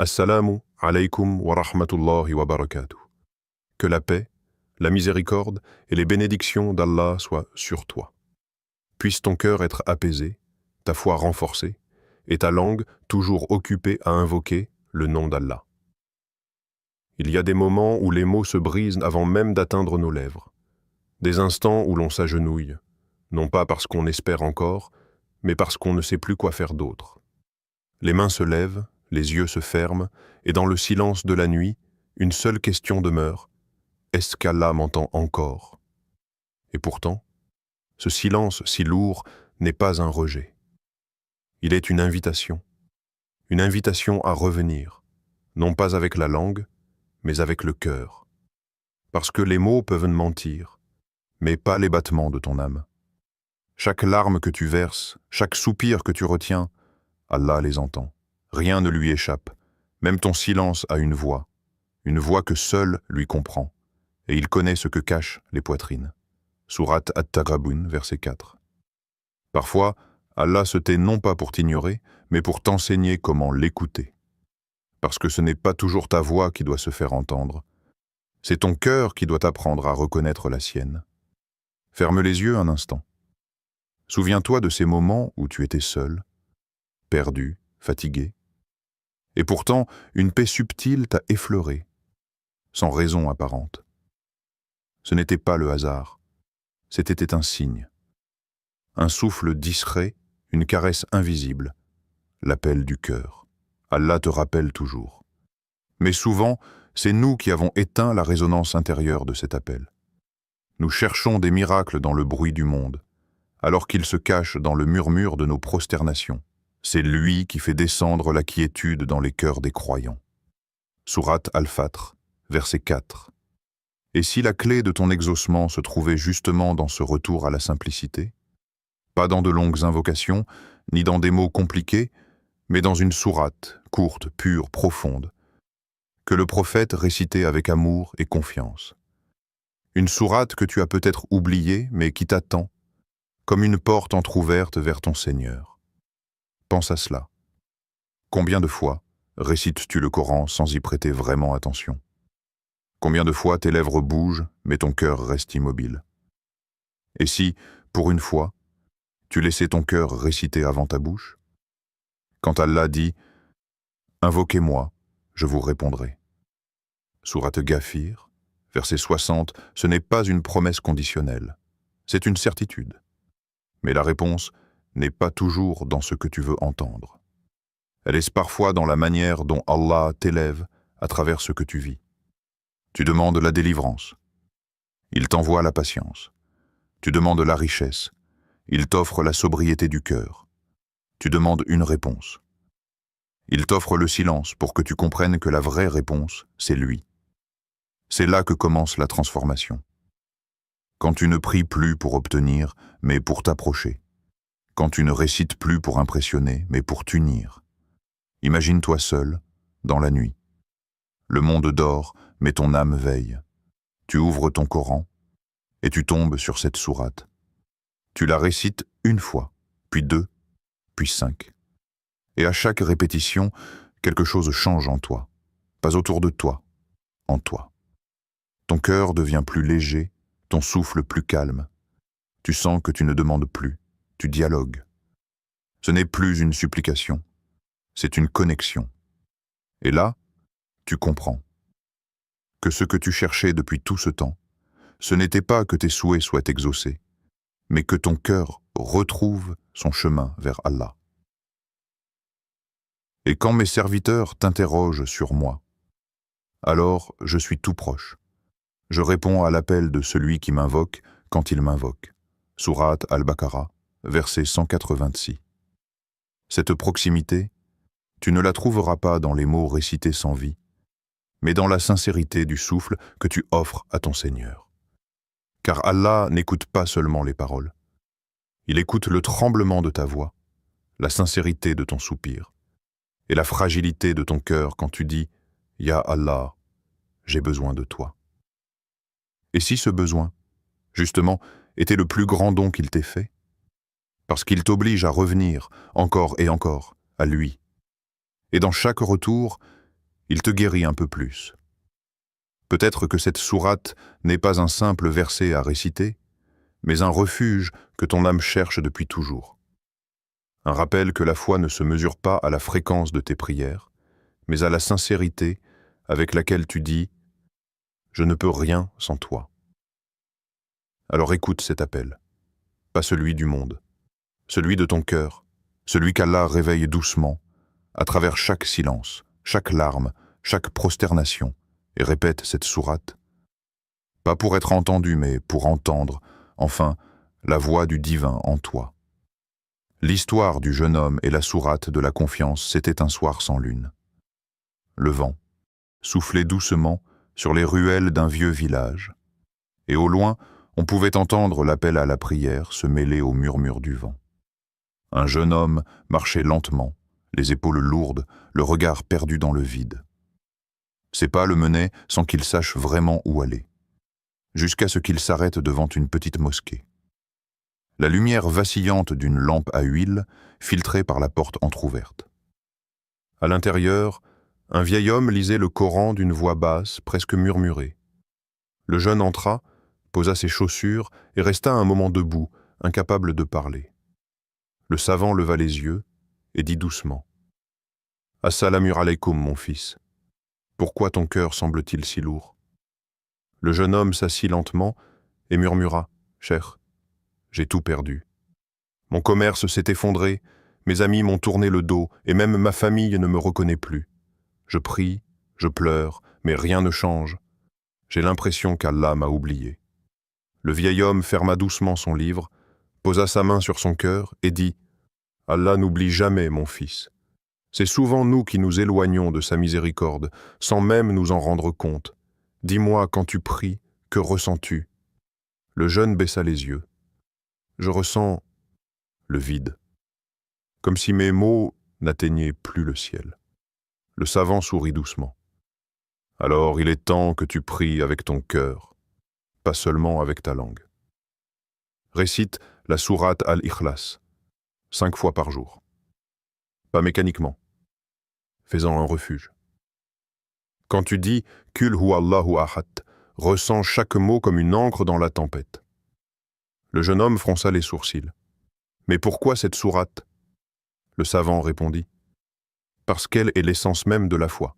Assalamu alaykum wa rahmatullahi wa barakatuh. Que la paix, la miséricorde et les bénédictions d'Allah soient sur toi. Puisse ton cœur être apaisé, ta foi renforcée, et ta langue toujours occupée à invoquer le nom d'Allah. Il y a des moments où les mots se brisent avant même d'atteindre nos lèvres. Des instants où l'on s'agenouille, non pas parce qu'on espère encore, mais parce qu'on ne sait plus quoi faire d'autre. Les mains se lèvent, les yeux se ferment, et dans le silence de la nuit, une seule question demeure. Est-ce qu'Allah m'entend encore? Et pourtant, ce silence si lourd n'est pas un rejet. Il est une invitation à revenir, non pas avec la langue, mais avec le cœur. Parce que les mots peuvent mentir, mais pas les battements de ton âme. Chaque larme que tu verses, chaque soupir que tu retiens, Allah les entend. Rien ne lui échappe, même ton silence a une voix que seul lui comprend, et il connaît ce que cachent les poitrines. Sourate At-Taghabun, verset 4. Parfois, Allah se tait non pas pour t'ignorer, mais pour t'enseigner comment l'écouter. Parce que ce n'est pas toujours ta voix qui doit se faire entendre, c'est ton cœur qui doit apprendre à reconnaître la sienne. Ferme les yeux un instant. Souviens-toi de ces moments où tu étais seul, perdu, fatigué. Et pourtant, une paix subtile t'a effleuré, sans raison apparente. Ce n'était pas le hasard, c'était un signe. Un souffle discret, une caresse invisible, l'appel du cœur. Allah te rappelle toujours. Mais souvent, c'est nous qui avons éteint la résonance intérieure de cet appel. Nous cherchons des miracles dans le bruit du monde, alors qu'ils se cachent dans le murmure de nos prosternations. C'est lui qui fait descendre la quiétude dans les cœurs des croyants. Sourate Al-Fatr, verset 4. Et si la clé de ton exaucement se trouvait justement dans ce retour à la simplicité? Pas dans de longues invocations, ni dans des mots compliqués, mais dans une sourate, courte, pure, profonde, que le prophète récitait avec amour et confiance. Une sourate que tu as peut-être oubliée, mais qui t'attend, comme une porte entr'ouverte vers ton Seigneur. Pense à cela. Combien de fois récites-tu le Coran sans y prêter vraiment attention? Combien de fois tes lèvres bougent, mais ton cœur reste immobile? Et si, pour une fois, tu laissais ton cœur réciter avant ta bouche? Quand Allah dit « Invoquez-moi, je vous répondrai ». Sourate Ghafir, verset 60, ce n'est pas une promesse conditionnelle, c'est une certitude. Mais la réponse n'est pas toujours dans ce que tu veux entendre. Elle est parfois dans la manière dont Allah t'élève à travers ce que tu vis. Tu demandes la délivrance. Il t'envoie la patience. Tu demandes la richesse. Il t'offre la sobriété du cœur. Tu demandes une réponse. Il t'offre le silence pour que tu comprennes que la vraie réponse, c'est lui. C'est là que commence la transformation. Quand tu ne pries plus pour obtenir, mais pour t'approcher. Quand tu ne récites plus pour impressionner, mais pour t'unir. Imagine-toi seul, dans la nuit. Le monde dort, mais ton âme veille. Tu ouvres ton Coran, et tu tombes sur cette sourate. Tu la récites une fois, puis 2, puis 5. Et à chaque répétition, quelque chose change en toi. Pas autour de toi, en toi. Ton cœur devient plus léger, ton souffle plus calme. Tu sens que tu ne demandes plus. Tu dialogues. Ce n'est plus une supplication, c'est une connexion. Et là, tu comprends que ce que tu cherchais depuis tout ce temps, ce n'était pas que tes souhaits soient exaucés, mais que ton cœur retrouve son chemin vers Allah. Et quand mes serviteurs t'interrogent sur moi, alors je suis tout proche. Je réponds à l'appel de celui qui m'invoque quand il m'invoque. Sourate Al-Baqarah, verset 186. Cette proximité, tu ne la trouveras pas dans les mots récités sans vie, mais dans la sincérité du souffle que tu offres à ton Seigneur. Car Allah n'écoute pas seulement les paroles. Il écoute le tremblement de ta voix, la sincérité de ton soupir, et la fragilité de ton cœur quand tu dis « Ya Allah, j'ai besoin de toi ». Et si ce besoin, justement, était le plus grand don qu'il t'ait fait? Parce qu'il t'oblige à revenir, encore et encore, à lui. Et dans chaque retour, il te guérit un peu plus. Peut-être que cette sourate n'est pas un simple verset à réciter, mais un refuge que ton âme cherche depuis toujours. Un rappel que la foi ne se mesure pas à la fréquence de tes prières, mais à la sincérité avec laquelle tu dis « Je ne peux rien sans toi ». Alors écoute cet appel, pas celui du monde, celui de ton cœur, celui qu'Allah réveille doucement, à travers chaque silence, chaque larme, chaque prosternation, et répète cette sourate, pas pour être entendu, mais pour entendre, enfin, la voix du divin en toi. L'histoire du jeune homme et la sourate de la confiance, c'était un soir sans lune. Le vent soufflait doucement sur les ruelles d'un vieux village, et au loin, on pouvait entendre l'appel à la prière se mêler au murmure du vent. Un jeune homme marchait lentement, les épaules lourdes, le regard perdu dans le vide. Ses pas le menaient sans qu'il sache vraiment où aller, jusqu'à ce qu'il s'arrête devant une petite mosquée. La lumière vacillante d'une lampe à huile filtrait par la porte entr'ouverte. À l'intérieur, un vieil homme lisait le Coran d'une voix basse, presque murmurée. Le jeune entra, posa ses chaussures et resta un moment debout, incapable de parler. Le savant leva les yeux et dit doucement « Assalamu alaykoum, mon fils. Pourquoi ton cœur semble-t-il si lourd ?» Le jeune homme s'assit lentement et murmura « Cher, j'ai tout perdu. Mon commerce s'est effondré, mes amis m'ont tourné le dos et même ma famille ne me reconnaît plus. Je prie, je pleure, mais rien ne change. J'ai l'impression qu'Allah m'a oublié. » Le vieil homme ferma doucement son livre, posa sa main sur son cœur et dit « Allah n'oublie jamais, mon fils. C'est souvent nous qui nous éloignons de sa miséricorde, sans même nous en rendre compte. Dis-moi, quand tu pries, que ressens-tu » Le jeune baissa les yeux. « Je ressens le vide, comme si mes mots n'atteignaient plus le ciel. » Le savant sourit doucement. « Alors il est temps que tu pries avec ton cœur, pas seulement avec ta langue. Récite la sourate Al-Ikhlas, 5 fois par jour. Pas mécaniquement, fais-en un refuge. Quand tu dis « Kul huwallahu ahad », ressens chaque mot comme une encre dans la tempête. Le jeune homme fronça les sourcils. « Mais pourquoi cette sourate ?» Le savant répondit « Parce qu'elle est l'essence même de la foi.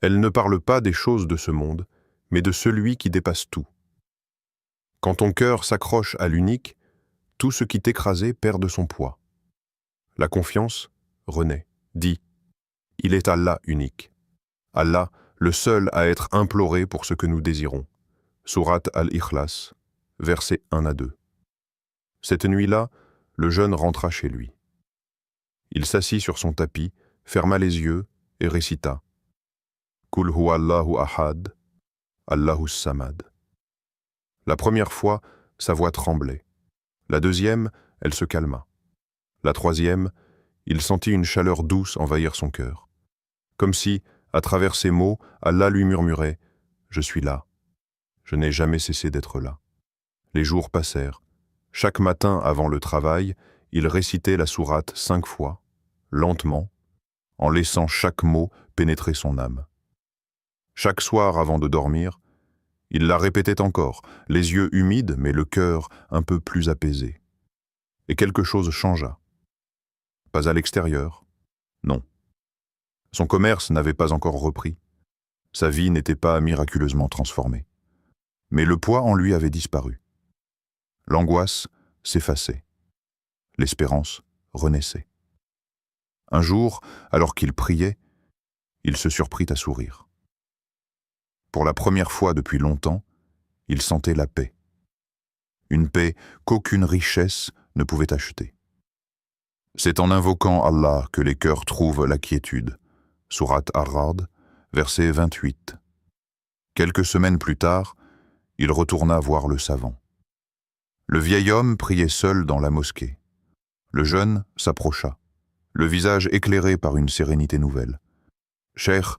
Elle ne parle pas des choses de ce monde, mais de celui qui dépasse tout. Quand ton cœur s'accroche à l'unique, tout ce qui t'écrasait perd de son poids. La confiance renaît, dit « Il est Allah unique. Allah, le seul à être imploré pour ce que nous désirons. » Sourate Al-Ikhlas, versets 1 à 2. Cette nuit-là, le jeune rentra chez lui. Il s'assit sur son tapis, ferma les yeux et récita « Kul huwallahu ahad, Allahus samad ». La première fois, sa voix tremblait. La deuxième, elle se calma. La troisième, il sentit une chaleur douce envahir son cœur. Comme si, à travers ces mots, Allah lui murmurait « Je suis là. Je n'ai jamais cessé d'être là. » Les jours passèrent. Chaque matin avant le travail, il récitait la sourate 5 fois, lentement, en laissant chaque mot pénétrer son âme. Chaque soir avant de dormir, il la répétait encore, les yeux humides mais le cœur un peu plus apaisé. Et quelque chose changea. Pas à l'extérieur, non. Son commerce n'avait pas encore repris. Sa vie n'était pas miraculeusement transformée. Mais le poids en lui avait disparu. L'angoisse s'effaçait. L'espérance renaissait. Un jour, alors qu'il priait, il se surprit à sourire. Pour la première fois depuis longtemps, il sentait la paix. Une paix qu'aucune richesse ne pouvait acheter. C'est en invoquant Allah que les cœurs trouvent la quiétude. Sourate Ar-Ra'd, verset 28. Quelques semaines plus tard, il retourna voir le savant. Le vieil homme priait seul dans la mosquée. Le jeune s'approcha, le visage éclairé par une sérénité nouvelle. « Cher,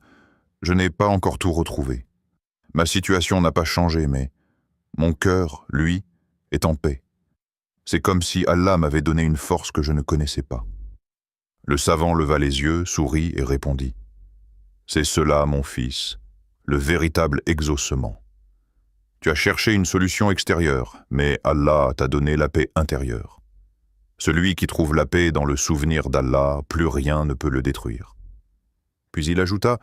je n'ai pas encore tout retrouvé. Ma situation n'a pas changé, mais mon cœur, lui, est en paix. C'est comme si Allah m'avait donné une force que je ne connaissais pas. » Le savant leva les yeux, sourit et répondit C'est cela, mon fils, le véritable exaucement. Tu as cherché une solution extérieure, mais Allah t'a donné la paix intérieure. Celui qui trouve la paix dans le souvenir d'Allah, plus rien ne peut le détruire. Puis il ajouta,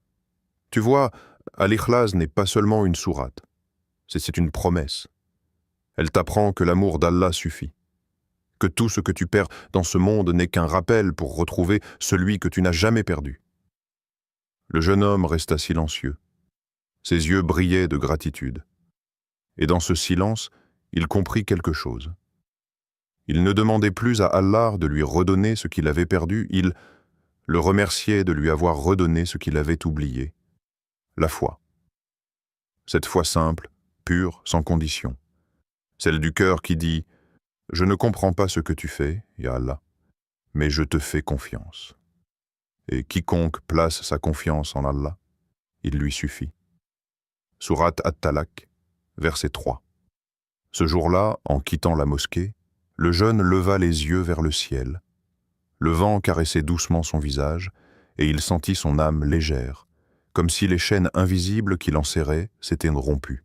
« Tu vois, Al-Ikhlas n'est pas seulement une sourate, c'est une promesse. Elle t'apprend que l'amour d'Allah suffit, que tout ce que tu perds dans ce monde n'est qu'un rappel pour retrouver celui que tu n'as jamais perdu. » Le jeune homme resta silencieux. Ses yeux brillaient de gratitude. Et dans ce silence, il comprit quelque chose. Il ne demandait plus à Allah de lui redonner ce qu'il avait perdu, il le remerciait de lui avoir redonné ce qu'il avait oublié, la foi. Cette foi simple, pure, sans condition. Celle du cœur qui dit « Je ne comprends pas ce que tu fais, ya Allah, mais je te fais confiance. » Et quiconque place sa confiance en Allah, il lui suffit. Sourate At-Talaq, verset 3. Ce jour-là, en quittant la mosquée, le jeune leva les yeux vers le ciel. Le vent caressait doucement son visage, et il sentit son âme légère, comme si les chaînes invisibles qui l'enserraient s'étaient rompues.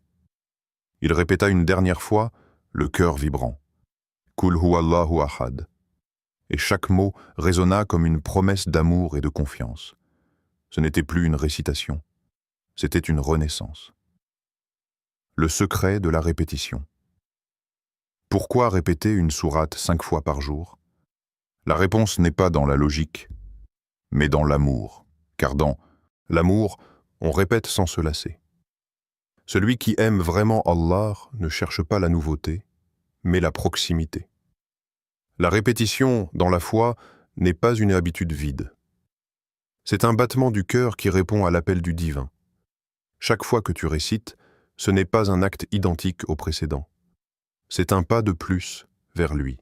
Il répéta une dernière fois, le cœur vibrant. « Qul huwallahu ahad » et chaque mot résonna comme une promesse d'amour et de confiance. Ce n'était plus une récitation, c'était une renaissance. Le secret de la répétition. Pourquoi répéter une sourate 5 fois par jour? La réponse n'est pas dans la logique, mais dans l'amour, car dans l'amour, on répète sans se lasser. Celui qui aime vraiment Allah ne cherche pas la nouveauté, mais la proximité. La répétition, dans la foi, n'est pas une habitude vide. C'est un battement du cœur qui répond à l'appel du divin. Chaque fois que tu récites, ce n'est pas un acte identique au précédent. C'est un pas de plus vers lui.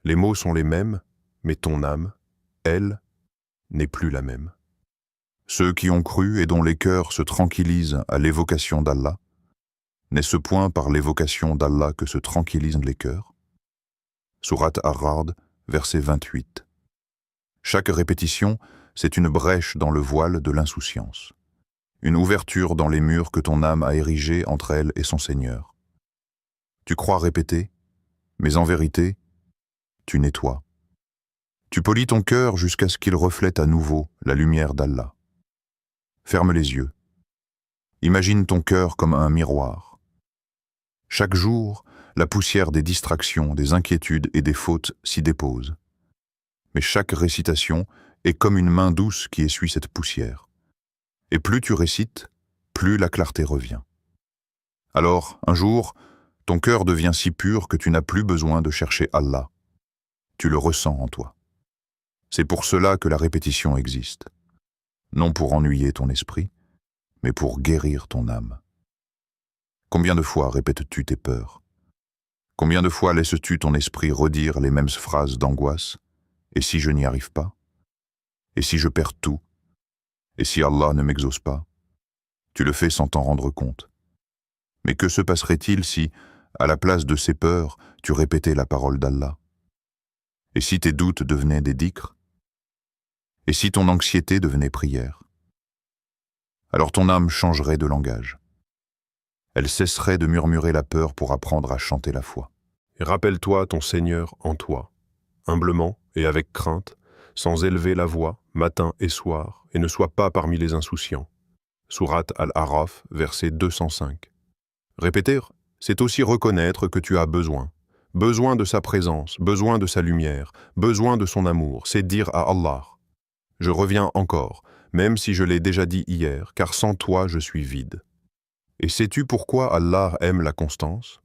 Les mots sont les mêmes, mais ton âme, elle, n'est plus la même. Ceux qui ont cru et dont les cœurs se tranquillisent à l'évocation d'Allah, n'est-ce point par l'évocation d'Allah que se tranquillisent les cœurs? Sourate Ar-Ra'd, verset 28. Chaque répétition, c'est une brèche dans le voile de l'insouciance, une ouverture dans les murs que ton âme a érigés entre elle et son Seigneur. Tu crois répéter, mais en vérité, tu nettoies. Tu polis ton cœur jusqu'à ce qu'il reflète à nouveau la lumière d'Allah. Ferme les yeux. Imagine ton cœur comme un miroir. Chaque jour, la poussière des distractions, des inquiétudes et des fautes s'y dépose. Mais chaque récitation est comme une main douce qui essuie cette poussière. Et plus tu récites, plus la clarté revient. Alors, un jour, ton cœur devient si pur que tu n'as plus besoin de chercher Allah. Tu le ressens en toi. C'est pour cela que la répétition existe. Non pour ennuyer ton esprit, mais pour guérir ton âme. Combien de fois répètes-tu tes peurs? Combien de fois laisses-tu ton esprit redire les mêmes phrases d'angoisse? Et si je n'y arrive pas? Et si je perds tout? Et si Allah ne m'exauce pas? Tu le fais sans t'en rendre compte. Mais que se passerait-il si, à la place de ces peurs, tu répétais la parole d'Allah? Et si tes doutes devenaient des dhikrs? Et si ton anxiété devenait prière? Alors ton âme changerait de langage. Elle cesserait de murmurer la peur pour apprendre à chanter la foi. Et rappelle-toi ton Seigneur en toi, humblement et avec crainte, sans élever la voix, matin et soir, et ne sois pas parmi les insouciants. Sourate Al-Araf, verset 205. Répéter, c'est aussi reconnaître que tu as besoin de sa présence, besoin de sa lumière, besoin de son amour, c'est dire à Allah. Je reviens encore, même si je l'ai déjà dit hier, car sans toi je suis vide. Et sais-tu pourquoi Allah aime la constance?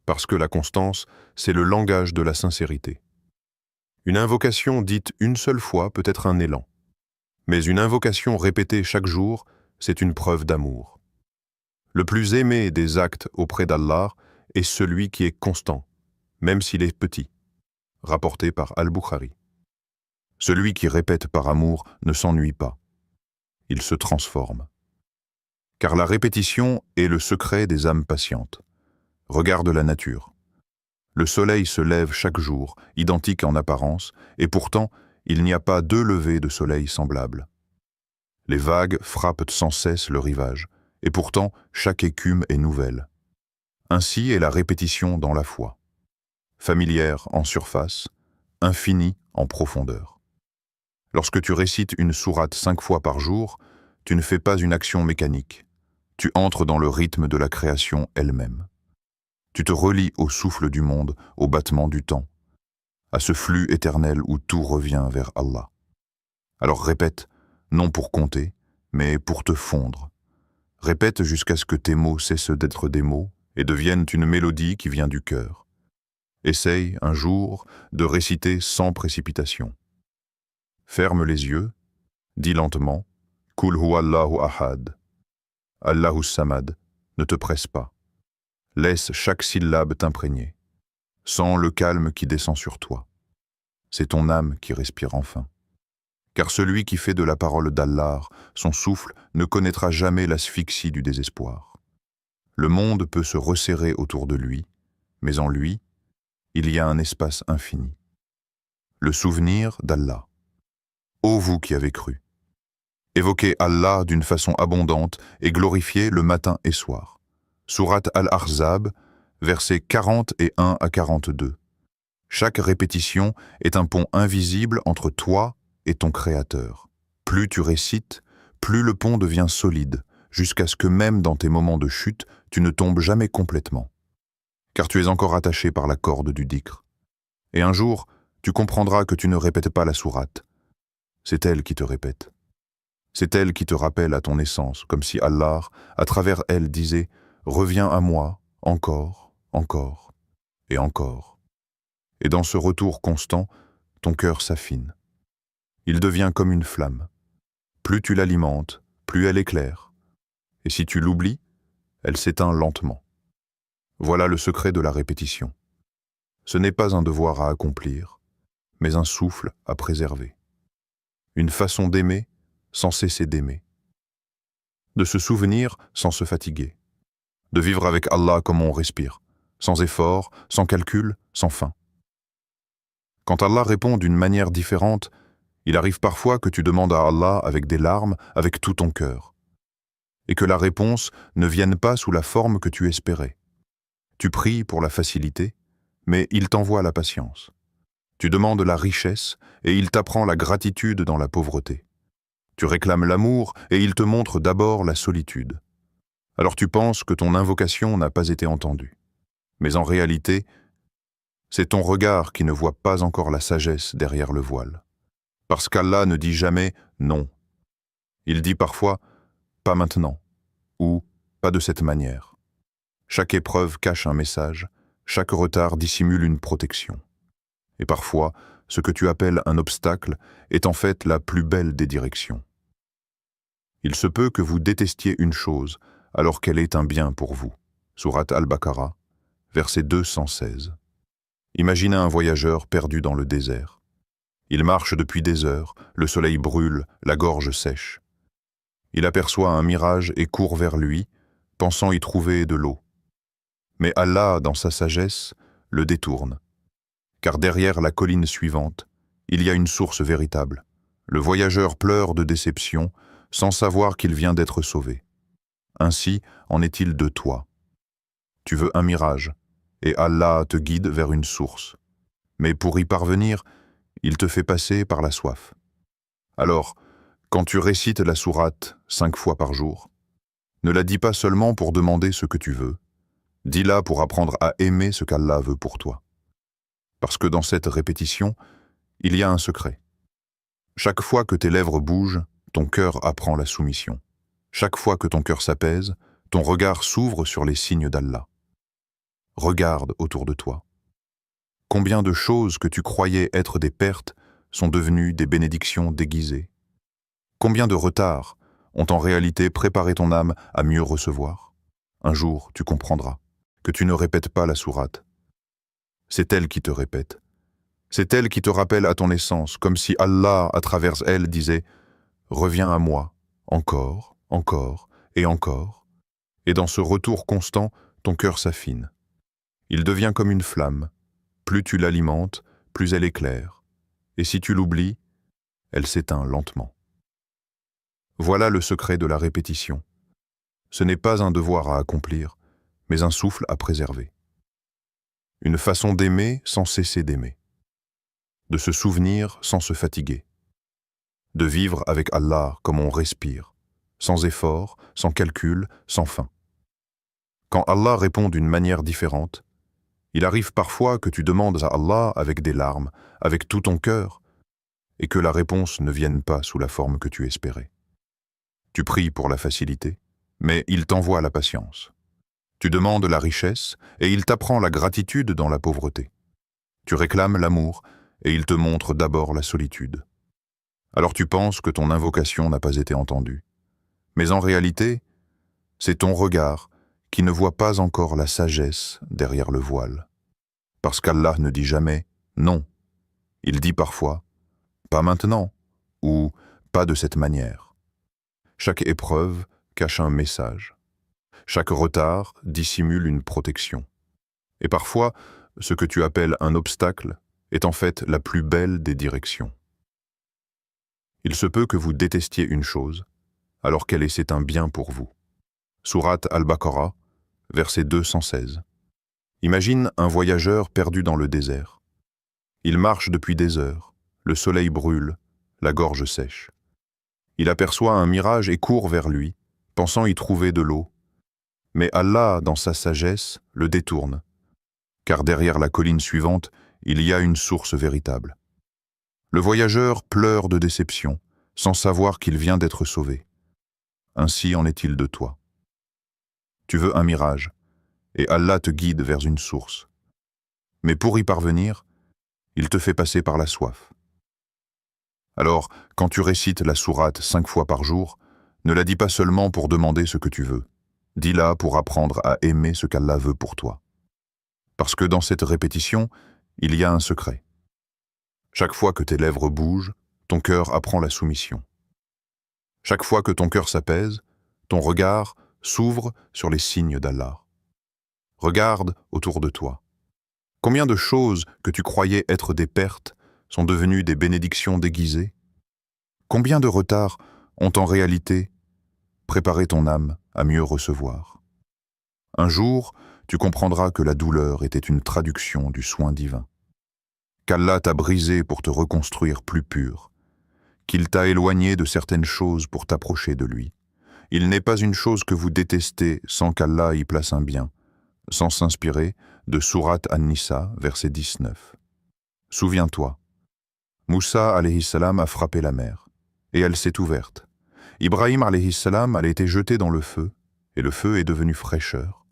Parce que la constance, c'est le langage de la sincérité. Une invocation dite une seule fois peut être un élan, mais une invocation répétée chaque jour, c'est une preuve d'amour. Le plus aimé des actes auprès d'Allah est celui qui est constant, même s'il est petit, rapporté par Al-Bukhari. Celui qui répète par amour ne s'ennuie pas, il se transforme. Car la répétition est le secret des âmes patientes. Regarde la nature. Le soleil se lève chaque jour, identique en apparence, et pourtant, il n'y a pas deux levées de soleil semblables. Les vagues frappent sans cesse le rivage, et pourtant chaque écume est nouvelle. Ainsi est la répétition dans la foi. Familière en surface, infinie en profondeur. Lorsque tu récites une sourate 5 fois par jour, tu ne fais pas une action mécanique. Tu entres dans le rythme de la création elle-même. Tu te relis au souffle du monde, au battement du temps, à ce flux éternel où tout revient vers Allah. Alors répète, non pour compter, mais pour te fondre. Répète jusqu'à ce que tes mots cessent d'être des mots et deviennent une mélodie qui vient du cœur. Essaye, un jour, de réciter sans précipitation. Ferme les yeux, dis lentement « Kul huwallahu ahad » Allahu samad, ne te presse pas. Laisse chaque syllabe t'imprégner. Sens le calme qui descend sur toi. C'est ton âme qui respire enfin. Car celui qui fait de la parole d'Allah son souffle ne connaîtra jamais l'asphyxie du désespoir. Le monde peut se resserrer autour de lui, mais en lui, il y a un espace infini. Le souvenir d'Allah. Ô vous qui avez cru! Évoquez Allah d'une façon abondante et glorifiez le matin et soir. Sourate Al-Ahzab, versets 41 à 42. Chaque répétition est un pont invisible entre toi et ton Créateur. Plus tu récites, plus le pont devient solide, jusqu'à ce que même dans tes moments de chute, tu ne tombes jamais complètement. Car tu es encore attaché par la corde du dhikr. Et un jour, tu comprendras que tu ne répètes pas la sourate. C'est elle qui te répète. C'est elle qui te rappelle à ton essence, comme si Allah, à travers elle, disait « Reviens à moi, encore, encore et encore ». Et dans ce retour constant, ton cœur s'affine. Il devient comme une flamme. Plus tu l'alimentes, plus elle éclaire. Et si tu l'oublies, elle s'éteint lentement. Voilà le secret de la répétition. Ce n'est pas un devoir à accomplir, mais un souffle à préserver. Une façon d'aimer sans cesser d'aimer. De se souvenir sans se fatiguer. De vivre avec Allah comme on respire, sans effort, sans calcul, sans fin. Quand Allah répond d'une manière différente, il arrive parfois que tu demandes à Allah avec des larmes, avec tout ton cœur, et que la réponse ne vienne pas sous la forme que tu espérais. Tu pries pour la facilité, mais il t'envoie la patience. Tu demandes la richesse, et il t'apprend la gratitude dans la pauvreté. Tu réclames l'amour, et il te montre d'abord la solitude. Alors tu penses que ton invocation n'a pas été entendue. Mais en réalité, c'est ton regard qui ne voit pas encore la sagesse derrière le voile. Parce qu'Allah ne dit jamais « non ». Il dit parfois « pas maintenant » ou « pas de cette manière ». Chaque épreuve cache un message, chaque retard dissimule une protection. Et parfois, ce que tu appelles un obstacle est en fait la plus belle des directions. Il se peut que vous détestiez une chose alors qu'elle est un bien pour vous. Sourate Al-Baqarah, verset 216. Imaginez un voyageur perdu dans le désert. Il marche depuis des heures, le soleil brûle, la gorge sèche. Il aperçoit un mirage et court vers lui, pensant y trouver de l'eau. Mais Allah, dans sa sagesse, le détourne. Car derrière la colline suivante, il y a une source véritable. Le voyageur pleure de déception, sans savoir qu'il vient d'être sauvé. Ainsi en est-il de toi. Tu veux un mirage, et Allah te guide vers une source. Mais pour y parvenir, il te fait passer par la soif. Alors, quand tu récites la sourate 5 fois par jour, ne la dis pas seulement pour demander ce que tu veux, dis-la pour apprendre à aimer ce qu'Allah veut pour toi. Parce que dans cette répétition, il y a un secret. Chaque fois que tes lèvres bougent, ton cœur apprend la soumission. Chaque fois que ton cœur s'apaise, ton regard s'ouvre sur les signes d'Allah. Regarde autour de toi. Combien de choses que tu croyais être des pertes sont devenues des bénédictions déguisées? Combien de retards ont en réalité préparé ton âme à mieux recevoir? Un jour, tu comprendras que tu ne répètes pas la sourate. C'est elle qui te répète. C'est elle qui te rappelle à ton essence, comme si Allah, à travers elle, disait « Reviens à moi, encore, encore et encore ». Et dans ce retour constant, ton cœur s'affine. Il devient comme une flamme. Plus tu l'alimentes, plus elle éclaire. Et si tu l'oublies, elle s'éteint lentement. Voilà le secret de la répétition. Ce n'est pas un devoir à accomplir, mais un souffle à préserver. Une façon d'aimer sans cesser d'aimer. De se souvenir sans se fatiguer. De vivre avec Allah comme on respire, sans effort, sans calcul, sans fin. Quand Allah répond d'une manière différente, il arrive parfois que tu demandes à Allah avec des larmes, avec tout ton cœur, et que la réponse ne vienne pas sous la forme que tu espérais. Tu pries pour la facilité, mais il t'envoie la patience. Tu demandes la richesse, et il t'apprend la gratitude dans la pauvreté. Tu réclames l'amour, et il te montre d'abord la solitude. Alors tu penses que ton invocation n'a pas été entendue. Mais en réalité, c'est ton regard qui ne voit pas encore la sagesse derrière le voile. Parce qu'Allah ne dit jamais « non ». Il dit parfois « pas maintenant » ou « pas de cette manière ». Chaque épreuve cache un message. Chaque retard dissimule une protection. Et parfois, ce que tu appelles un obstacle est en fait la plus belle des directions. Il se peut que vous détestiez une chose, alors qu'elle essaie un bien pour vous. Sourate Al-Baqarah, verset 216. Imagine un voyageur perdu dans le désert. Il marche depuis des heures, le soleil brûle, la gorge sèche. Il aperçoit un mirage et court vers lui, pensant y trouver de l'eau. Mais Allah, dans sa sagesse, le détourne, car derrière la colline suivante, il y a une source véritable. Le voyageur pleure de déception, sans savoir qu'il vient d'être sauvé. Ainsi en est-il de toi. Tu veux un mirage, et Allah te guide vers une source. Mais pour y parvenir, il te fait passer par la soif. Alors, quand tu récites la sourate 5 fois par jour, ne la dis pas seulement pour demander ce que tu veux. Dis-la pour apprendre à aimer ce qu'Allah veut pour toi. Parce que dans cette répétition, il y a un secret. Chaque fois que tes lèvres bougent, ton cœur apprend la soumission. Chaque fois que ton cœur s'apaise, ton regard s'ouvre sur les signes d'Allah. Regarde autour de toi. Combien de choses que tu croyais être des pertes sont devenues des bénédictions déguisées? Combien de retards ont en réalité préparé ton âme à mieux recevoir? Un jour, tu comprendras que la douleur était une traduction du soin divin. Qu'Allah t'a brisé pour te reconstruire plus pur, qu'il t'a éloigné de certaines choses pour t'approcher de lui. Il n'est pas une chose que vous détestez sans qu'Allah y place un bien, sans s'inspirer de Sourate An-Nisa, verset 19. Souviens-toi, Moussa alayhi salam a frappé la mer, et elle s'est ouverte. Ibrahim alayhi salam a été jeté dans le feu, et le feu est devenu fraîcheur.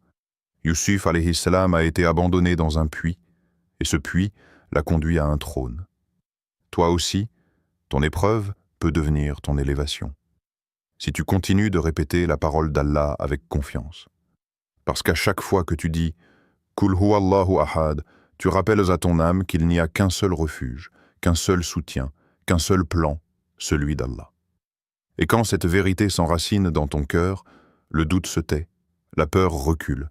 Yusuf alayhi salam a été abandonné dans un puits, et ce puits l'a conduit à un trône. Toi aussi, ton épreuve peut devenir ton élévation. Si tu continues de répéter la parole d'Allah avec confiance. Parce qu'à chaque fois que tu dis « Kul huwallahu ahad », tu rappelles à ton âme qu'il n'y a qu'un seul refuge, qu'un seul soutien, qu'un seul plan, celui d'Allah. Et quand cette vérité s'enracine dans ton cœur, le doute se tait, la peur recule,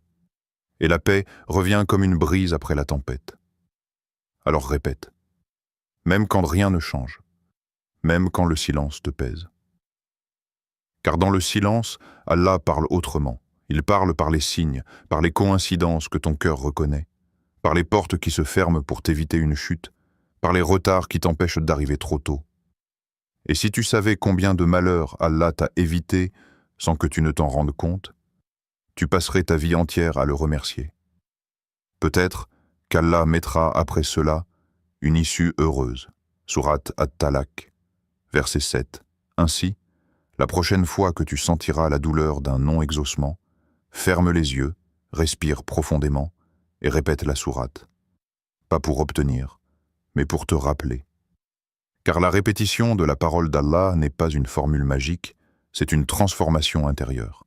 et la paix revient comme une brise après la tempête. Alors répète, même quand rien ne change, même quand le silence te pèse. Car dans le silence, Allah parle autrement. Il parle par les signes, par les coïncidences que ton cœur reconnaît, par les portes qui se ferment pour t'éviter une chute, par les retards qui t'empêchent d'arriver trop tôt. Et si tu savais combien de malheurs Allah t'a évité sans que tu ne t'en rendes compte, tu passerais ta vie entière à le remercier. Peut-être qu'Allah mettra après cela une issue heureuse. Sourate At-Talaq, verset 7. Ainsi, la prochaine fois que tu sentiras la douleur d'un non-exaucement, ferme les yeux, respire profondément et répète la sourate. Pas pour obtenir, mais pour te rappeler. Car la répétition de la parole d'Allah n'est pas une formule magique, c'est une transformation intérieure.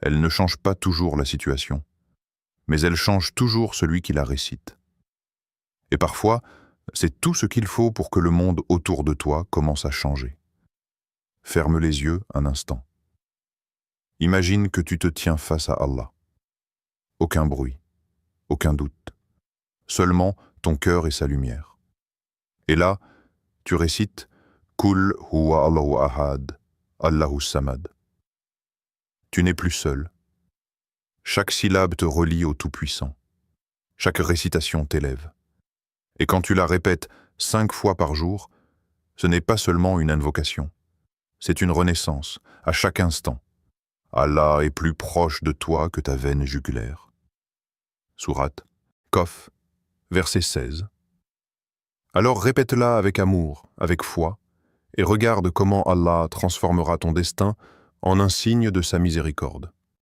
Elle ne change pas toujours la situation, mais elle change toujours celui qui la récite. Et parfois, c'est tout ce qu'il faut pour que le monde autour de toi commence à changer. Ferme les yeux un instant. Imagine que tu te tiens face à Allah. Aucun bruit, aucun doute. Seulement ton cœur et sa lumière. Et là, tu récites « Kul huwa Allahu ahad » Allahu Samad. Tu n'es plus seul. Chaque syllabe te relie au Tout-Puissant. Chaque récitation t'élève. Et quand tu la répètes 5 fois par jour, ce n'est pas seulement une invocation. C'est une renaissance, à chaque instant. Allah est plus proche de toi que ta veine jugulaire. Sourate Qaf, verset 16. Alors répète-la avec amour, avec foi, et regarde comment Allah transformera ton destin en un signe de sa miséricorde.